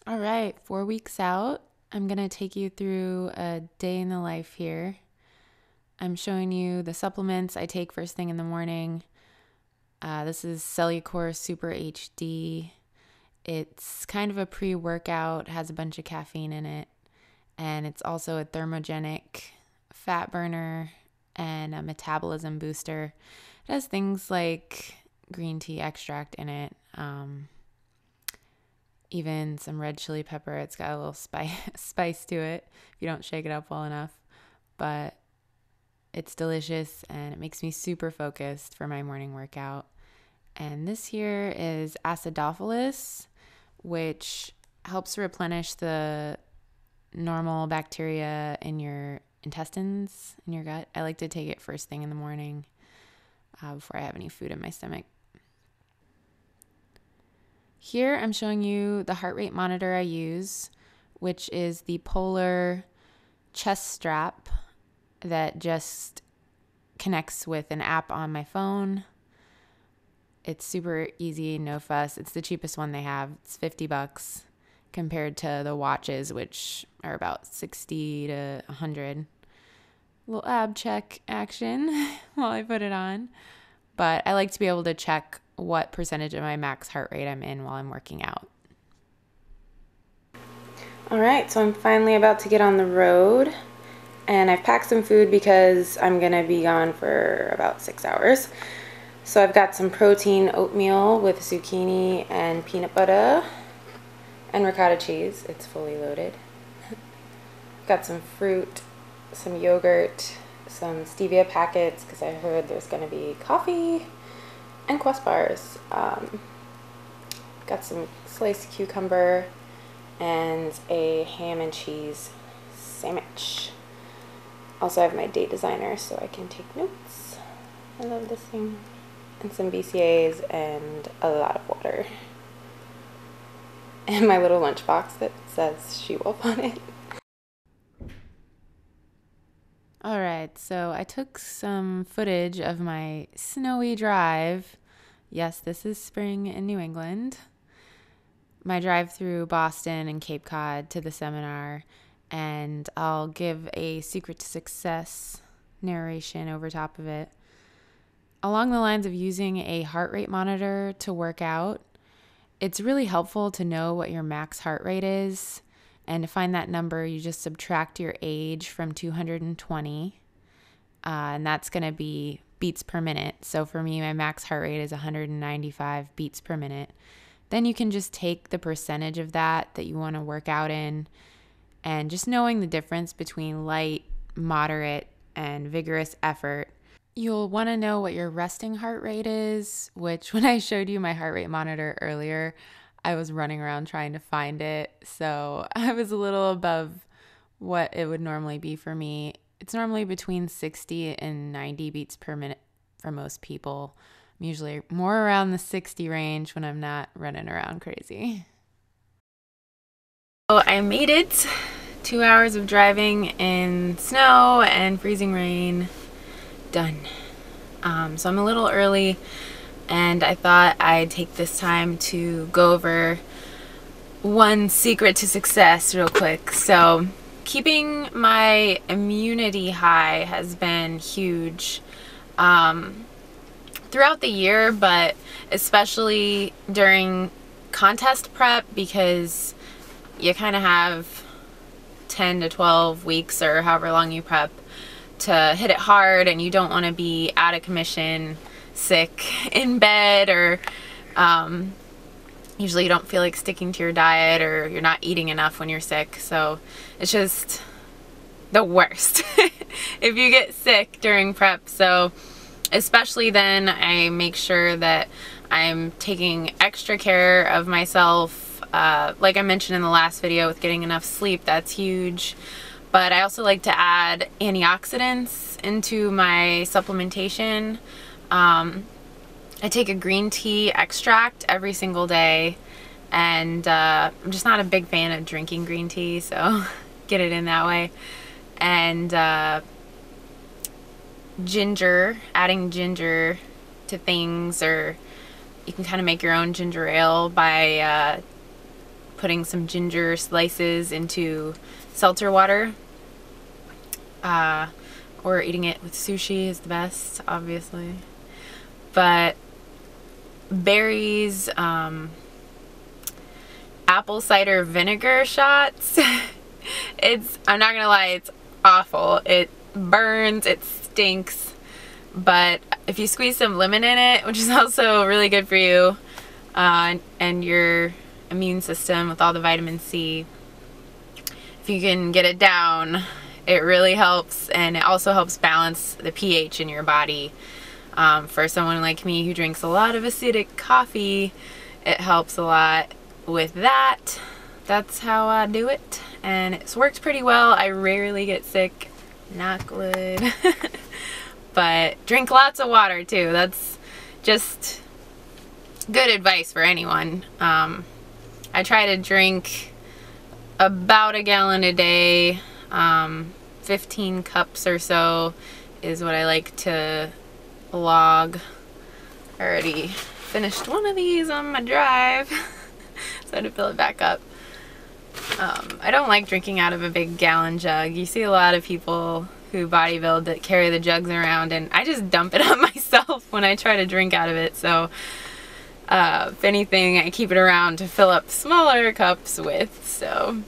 All right, 4 weeks out, I'm going to take you through a day in the life here. I'm showing you the supplements I take first thing in the morning. This is Cellucor Super HD. It's kind of a pre-workout, has a bunch of caffeine in it, and it's also a thermogenic fat burner and a metabolism booster. It has things like green tea extract in it, even some red chili pepper. It's got a little spice to it if you don't shake it up well enough, but it's delicious and it makes me super focused for my morning workout. And this here is acidophilus, which helps replenish the normal bacteria in your intestines, in your gut. I like to take it first thing in the morning before I have any food in my stomach. Here I'm showing you the heart rate monitor I use, which is the Polar chest strap that just connects with an app on my phone. It's super easy, no fuss. It's the cheapest one they have. It's $50 compared to the watches, which are about $60 to $100. Little ab check action while I put it on. But I like to be able to check what percentage of my max heart rate I'm in while I'm working out. All right, so I'm finally about to get on the road, and I've packed some food because I'm gonna be gone for about 6 hours. So I've got some protein oatmeal with zucchini and peanut butter and ricotta cheese. It's fully loaded. Got some fruit, some yogurt, some stevia packets because I heard there's gonna be coffee, and Quest bars. Got some sliced cucumber and a ham and cheese sandwich. Also, I have my date designer so I can take notes. I love this thing. And some BCAAs and a lot of water. And my little lunchbox that says Shewolf on it. Alright, so I took some footage of my snowy drive. Yes, this is spring in New England. My drive through Boston and Cape Cod to the seminar, and I'll give a secret to success narration over top of it. Along the lines of using a heart rate monitor to work out, it's really helpful to know what your max heart rate is. And to find that number, you just subtract your age from 220, and that's going to be beats per minute. So for me, my max heart rate is 195 beats per minute. Then you can just take the percentage of that you want to work out in, and just knowing the difference between light, moderate, and vigorous effort. You'll want to know what your resting heart rate is, which when I showed you my heart rate monitor earlier, I was running around trying to find it, so I was a little above what it would normally be for me. It's normally between 60 and 90 beats per minute for most people. I'm usually more around the 60 range when I'm not running around crazy. So I made it. 2 hours of driving in snow and freezing rain. Done. So I'm a little early, and I thought I'd take this time to go over one secret to success real quick. So keeping my immunity high has been huge throughout the year, but especially during contest prep, because you kind of have 10 to 12 weeks or however long you prep to hit it hard, and you don't want to be out of commission, sick, in bed, or usually you don't feel like sticking to your diet, or you're not eating enough when you're sick. So it's just the worst if you get sick during prep. So especially then, I make sure that I'm taking extra care of myself Like I mentioned in the last video with getting enough sleep, that's huge. But I also like to add antioxidants into my supplementation. I take a green tea extract every single day, and I'm just not a big fan of drinking green tea, so get it in that way. And ginger, adding ginger to things, or you can kind of make your own ginger ale by putting some ginger slices into seltzer water, or eating it with sushi is the best, obviously. But berries, apple cider vinegar shots. I'm not gonna lie, it's awful. It burns, it stinks, but if you squeeze some lemon in it, which is also really good for you, and your immune system with all the vitamin C, if you can get it down, it really helps. And it also helps balance the pH in your body. For someone like me who drinks a lot of acidic coffee, it helps a lot with that. That's how I do it, and it's worked pretty well. I rarely get sick, knock wood. But drink lots of water too. That's just good advice for anyone. I try to drink about a gallon a day. 15 cups or so is what I like to log. I already finished one of these on my drive, so I had to fill it back up. I don't like drinking out of a big gallon jug. You see a lot of people who bodybuild that carry the jugs around, and I just dump it on myself when I try to drink out of it. So if anything, I keep it around to fill up smaller cups with. So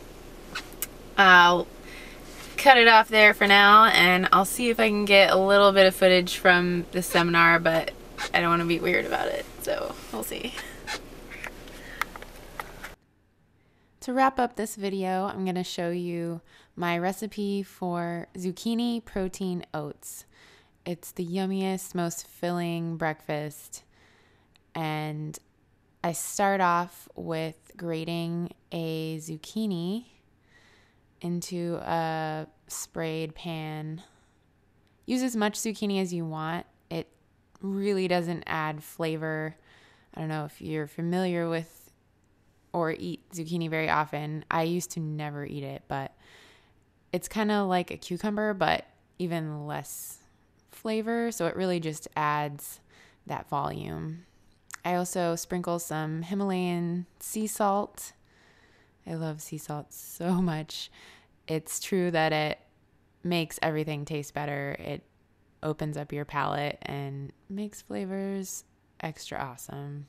I'll cut it off there for now, and I'll see if I can get a little bit of footage from the seminar, but I don't want to be weird about it, so we'll see. To wrap up this video, I'm going to show you my recipe for zucchini protein oats. It's the yummiest, most filling breakfast, and I start off with grating a zucchini into a sprayed pan. Use as much zucchini as you want. It really doesn't add flavor. I don't know if you're familiar with or eat zucchini very often. I used to never eat it, but it's kind of like a cucumber, but even less flavor, so it really just adds that volume. I also sprinkle some Himalayan sea salt. I love sea salt so much. It's true that it makes everything taste better. It opens up your palate and makes flavors extra awesome.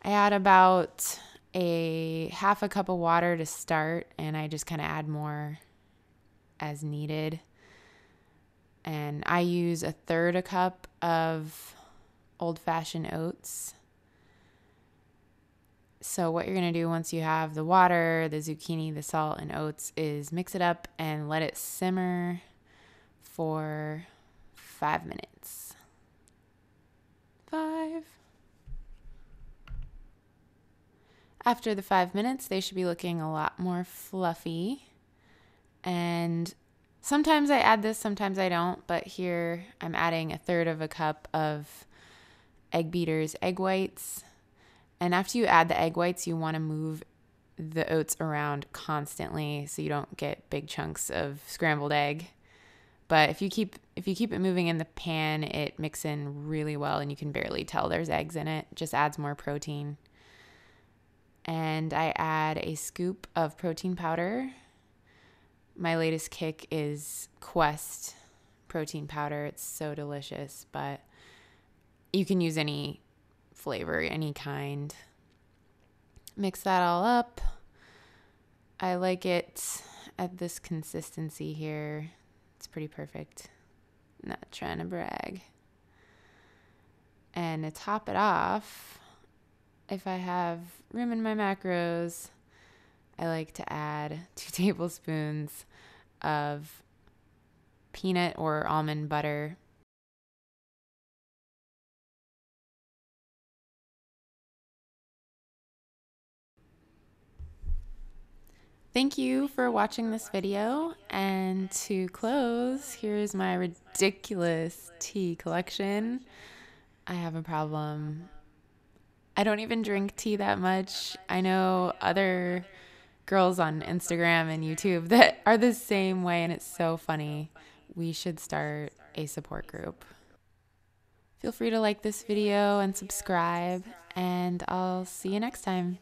I add about a half a cup of water to start, and I just kind of add more as needed. And I use 1/3 a cup of old-fashioned oats. So what you're going to do once you have the water, the zucchini, the salt, and oats is mix it up and let it simmer for 5 minutes. 5. After the 5 minutes, they should be looking a lot more fluffy. And sometimes I add this, sometimes I don't, but here I'm adding 1/3 of a cup of egg beaters, egg whites. And after you add the egg whites, you want to move the oats around constantly so you don't get big chunks of scrambled egg. But if you keep it moving in the pan, it mixes in really well, and you can barely tell there's eggs in it. It just adds more protein. And I add a scoop of protein powder. My latest kick is Quest protein powder. It's so delicious, but you can use any flavor, any kind. Mix that all up. I like it at this consistency here. It's pretty perfect. Not trying to brag. And to top it off, if I have room in my macros, I like to add 2 tablespoons of peanut or almond butter. Thank you for watching this video. And to close, here's my ridiculous tea collection. I have a problem. I don't even drink tea that much. I know other girls on Instagram and YouTube that are the same way, and it's so funny. We should start a support group. Feel free to like this video and subscribe, and I'll see you next time.